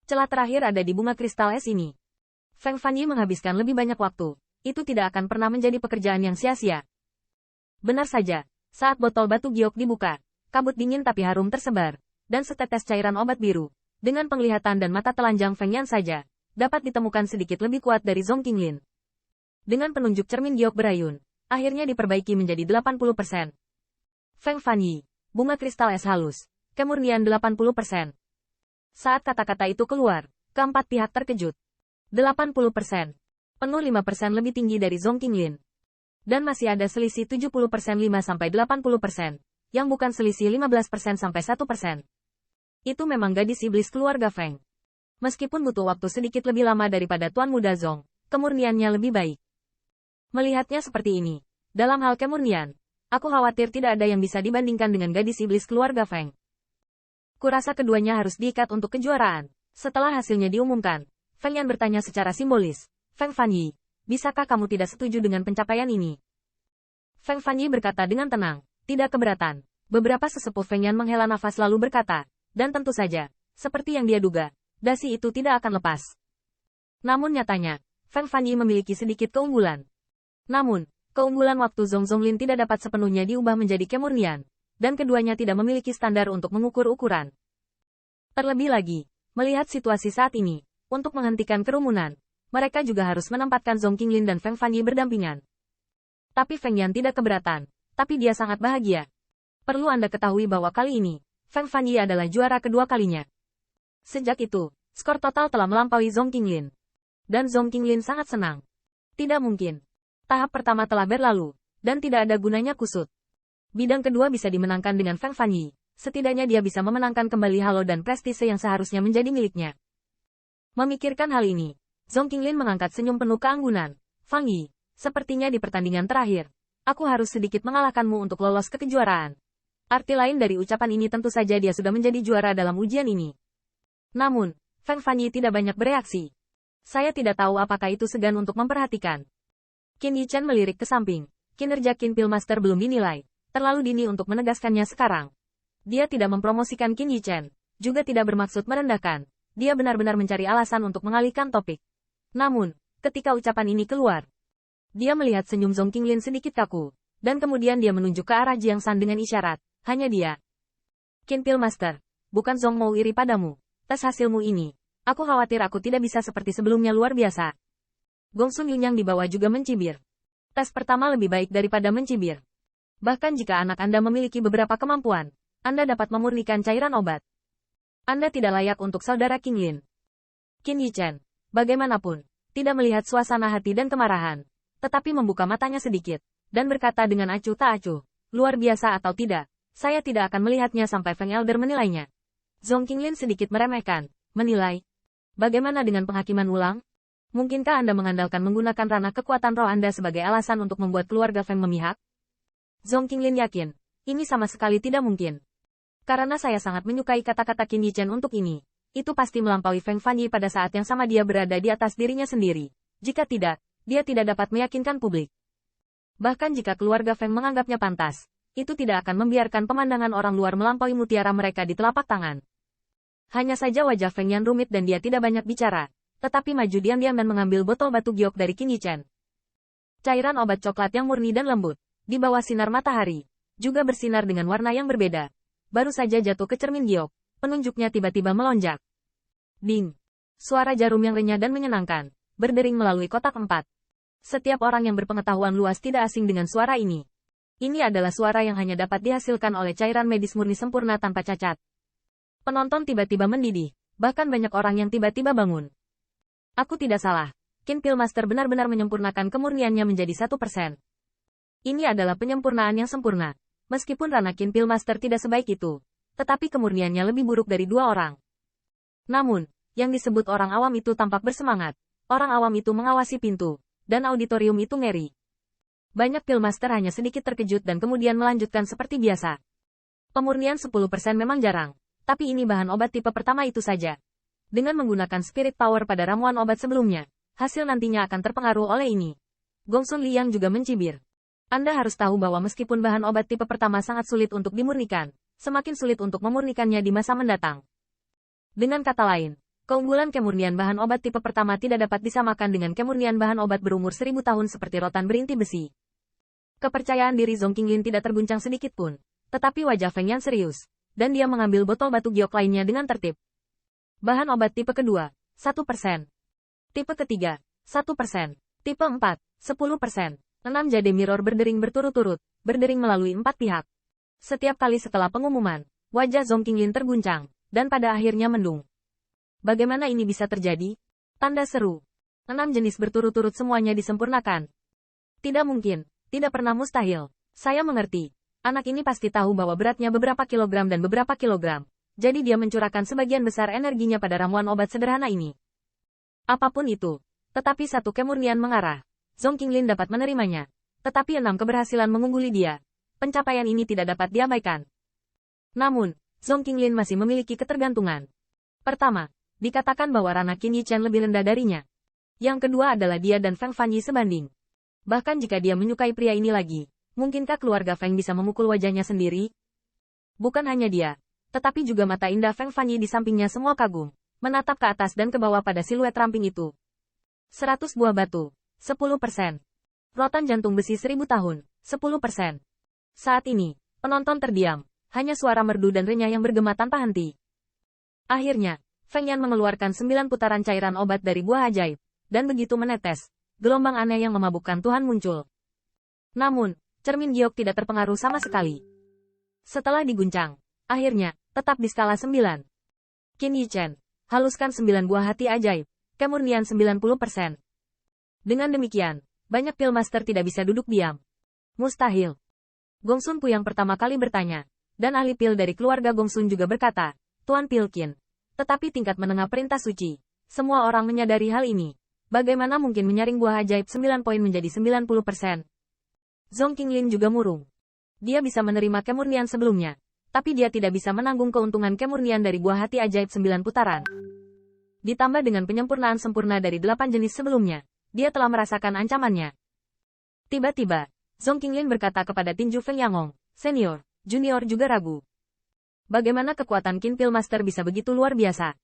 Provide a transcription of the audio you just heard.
Celah terakhir ada di bunga kristal es ini. Feng Fanyi menghabiskan lebih banyak waktu. Itu tidak akan pernah menjadi pekerjaan yang sia-sia. Benar saja, saat botol batu giok dibuka, kabut dingin tapi harum tersebar, dan setetes cairan obat biru, dengan penglihatan dan mata telanjang Feng Yan saja, dapat ditemukan sedikit lebih kuat dari Zhong Qinglin. Dengan penunjuk cermin giok berayun, akhirnya diperbaiki menjadi 80%. Feng Fanyi, bunga kristal es halus, kemurnian 80%. Saat kata-kata itu keluar, keempat pihak terkejut. 80%. Penuh 5% lebih tinggi dari Zhong Qinglin. Dan masih ada selisih 70% 5-80%, yang bukan selisih 15% sampai 1%. Itu memang gadis iblis keluarga Feng. Meskipun butuh waktu sedikit lebih lama daripada Tuan Muda Zhong, kemurniannya lebih baik. Melihatnya seperti ini, dalam hal kemurnian, aku khawatir tidak ada yang bisa dibandingkan dengan gadis iblis keluarga Feng. Kurasa keduanya harus diikat untuk kejuaraan. Setelah hasilnya diumumkan, Feng Yan bertanya secara simbolis, Feng Fanyi, bisakah kamu tidak setuju dengan pencapaian ini? Feng Fanyi berkata dengan tenang, tidak keberatan. Beberapa sesepuh Feng Yan menghela nafas lalu berkata, dan tentu saja, seperti yang dia duga, dasi itu tidak akan lepas. Namun nyatanya, Feng Fanyi memiliki sedikit keunggulan. Namun, keunggulan waktu Zhong Zonglin tidak dapat sepenuhnya diubah menjadi kemurnian, dan keduanya tidak memiliki standar untuk mengukur ukuran. Terlebih lagi, melihat situasi saat ini, untuk menghentikan kerumunan, mereka juga harus menempatkan Zhong Qinglin dan Feng Fanyi berdampingan. Tapi Feng Yan tidak keberatan, tapi dia sangat bahagia. Perlu Anda ketahui bahwa kali ini, Feng Fanyi adalah juara kedua kalinya. Sejak itu, skor total telah melampaui Zhong Qinglin. Dan Zhong Qinglin sangat senang. Tidak mungkin. Tahap pertama telah berlalu, dan tidak ada gunanya kusut. Bidang kedua bisa dimenangkan dengan Feng Fanyi. Setidaknya dia bisa memenangkan kembali halo dan prestise yang seharusnya menjadi miliknya. Memikirkan hal ini, Zhong Qinglin mengangkat senyum penuh keanggunan. Fang Yi, sepertinya di pertandingan terakhir, aku harus sedikit mengalahkanmu untuk lolos ke kejuaraan. Arti lain dari ucapan ini tentu saja dia sudah menjadi juara dalam ujian ini. Namun, Feng Fanyi tidak banyak bereaksi. Saya tidak tahu apakah itu segan untuk memperhatikan. Qin Yichen melirik ke samping. Kinerja Qin Pil Master belum dinilai. Terlalu dini untuk menegaskannya sekarang. Dia tidak mempromosikan Qin Yichen. Juga tidak bermaksud merendahkan. Dia benar-benar mencari alasan untuk mengalihkan topik. Namun, ketika ucapan ini keluar, dia melihat senyum Zhong Qinglin sedikit kaku, dan kemudian dia menunjuk ke arah Jiang San dengan isyarat, hanya dia. Qin Pil Master, bukan Zhong mau iri padamu. Tes hasilmu ini, aku khawatir aku tidak bisa seperti sebelumnya luar biasa. Gong Sun Yunyang di bawah juga mencibir. Tes pertama lebih baik daripada mencibir. Bahkan jika anak Anda memiliki beberapa kemampuan, Anda dapat memurnikan cairan obat. Anda tidak layak untuk saudara Qinglin. Qin Yichen, bagaimanapun, tidak melihat suasana hati dan kemarahan, tetapi membuka matanya sedikit, dan berkata dengan acuh tak acuh, luar biasa atau tidak, saya tidak akan melihatnya sampai Feng Elder menilainya. Zhong Qinglin sedikit meremehkan, menilai. Bagaimana dengan penghakiman ulang? Mungkinkah Anda mengandalkan menggunakan ranah kekuatan roh Anda sebagai alasan untuk membuat keluarga Feng memihak? Zhong Qinglin yakin, ini sama sekali tidak mungkin. Karena saya sangat menyukai kata-kata Qin Yichen untuk ini. Itu pasti melampaui Feng Fanyi pada saat yang sama dia berada di atas dirinya sendiri. Jika tidak, dia tidak dapat meyakinkan publik. Bahkan jika keluarga Feng menganggapnya pantas, itu tidak akan membiarkan pemandangan orang luar melampaui mutiara mereka di telapak tangan. Hanya saja wajah Feng Yan rumit dan dia tidak banyak bicara, tetapi maju diam-diam dan mengambil botol batu giok dari Qin Yichen. Cairan obat coklat yang murni dan lembut, di bawah sinar matahari, juga bersinar dengan warna yang berbeda. Baru saja jatuh ke cermin giok, penunjuknya tiba-tiba melonjak. Ding! Suara jarum yang renyah dan menyenangkan, berdering melalui kotak 4. Setiap orang yang berpengetahuan luas tidak asing dengan suara ini. Ini adalah suara yang hanya dapat dihasilkan oleh cairan medis murni sempurna tanpa cacat. Penonton tiba-tiba mendidih, bahkan banyak orang yang tiba-tiba bangun. Aku tidak salah, Qin Pil Master benar-benar menyempurnakan kemurniannya menjadi 1%. Ini adalah penyempurnaan yang sempurna. Meskipun ranah Qin Pil Master tidak sebaik itu, tetapi kemurniannya lebih buruk dari 2 orang. Namun, yang disebut orang awam itu tampak bersemangat. Orang awam itu mengawasi pintu, dan auditorium itu ngeri. Banyak Pil Master hanya sedikit terkejut dan kemudian melanjutkan seperti biasa. Pemurnian 10% memang jarang, tapi ini bahan obat tipe pertama itu saja. Dengan menggunakan spirit power pada ramuan obat sebelumnya, hasil nantinya akan terpengaruh oleh ini. Gong Sun Liang juga mencibir. Anda harus tahu bahwa meskipun bahan obat tipe pertama sangat sulit untuk dimurnikan, semakin sulit untuk memurnikannya di masa mendatang. Dengan kata lain, Keunggulan kemurnian bahan obat tipe pertama tidak dapat disamakan dengan kemurnian bahan obat berumur 1000 tahun seperti rotan berinti besi. Kepercayaan diri Zhong Qinglin tidak terguncang sedikit pun, tetapi wajah Feng Yan serius, dan dia mengambil botol batu giok lainnya dengan tertib. Bahan obat tipe kedua, 1%. Tipe ketiga, 1%. Tipe 4, 10%. 6 jade mirror berdering berturut-turut, berdering melalui 4 pihak. Setiap kali setelah pengumuman, wajah Zhong Qinglin terguncang, dan pada akhirnya mendung. Bagaimana ini bisa terjadi? Tanda seru. 6 jenis berturut-turut semuanya disempurnakan. Tidak mungkin, tidak pernah mustahil. Saya mengerti. Anak ini pasti tahu bahwa beratnya beberapa kilogram dan beberapa kilogram. Jadi dia mencurahkan sebagian besar energinya pada ramuan obat sederhana ini. Apapun itu, tetapi satu kemurnian mengarah. Zhong Qinglin dapat menerimanya. Tetapi 6 keberhasilan mengungguli dia. Pencapaian ini tidak dapat diabaikan. Namun, Zhong Qinglin masih memiliki ketergantungan. Pertama, dikatakan bahwa ranah Qin Yichen lebih rendah darinya. Yang kedua adalah dia dan Feng Fanyi sebanding. Bahkan jika dia menyukai pria ini lagi, mungkinkah keluarga Feng bisa memukul wajahnya sendiri? Bukan hanya dia, tetapi juga mata indah Feng Fanyi di sampingnya semua kagum, menatap ke atas dan ke bawah pada siluet ramping itu. 100 buah batu, 10%. Rotan jantung besi 1000 tahun, 10%. Saat ini, penonton terdiam, hanya suara merdu dan renyah yang bergema tanpa henti. Akhirnya, Feng Yan mengeluarkan 9 putaran cairan obat dari buah ajaib, dan begitu menetes, gelombang aneh yang memabukkan Tuhan muncul. Namun, cermin giok tidak terpengaruh sama sekali. Setelah diguncang, akhirnya, tetap di skala 9. Qin Yichen, haluskan 9 buah hati ajaib, kemurnian 90%. Dengan demikian, banyak Pillmaster tidak bisa duduk diam. Mustahil. Gongsun Pu yang pertama kali bertanya, dan ahli pil dari keluarga Gongsun juga berkata, Tuan Pilkin. Tetapi tingkat menengah perintah suci, semua orang menyadari hal ini. Bagaimana mungkin menyaring buah ajaib 9 poin menjadi 90%? Zhong Qinglin juga murung. Dia bisa menerima kemurnian sebelumnya, tapi dia tidak bisa menanggung keuntungan kemurnian dari buah hati ajaib 9 putaran. Ditambah dengan penyempurnaan sempurna dari 8 jenis sebelumnya, dia telah merasakan ancamannya. Tiba-tiba, Zhong Qinglin berkata kepada tinju Feng Yangong, senior, junior juga ragu. Bagaimana kekuatan Qin Pillmaster bisa begitu luar biasa?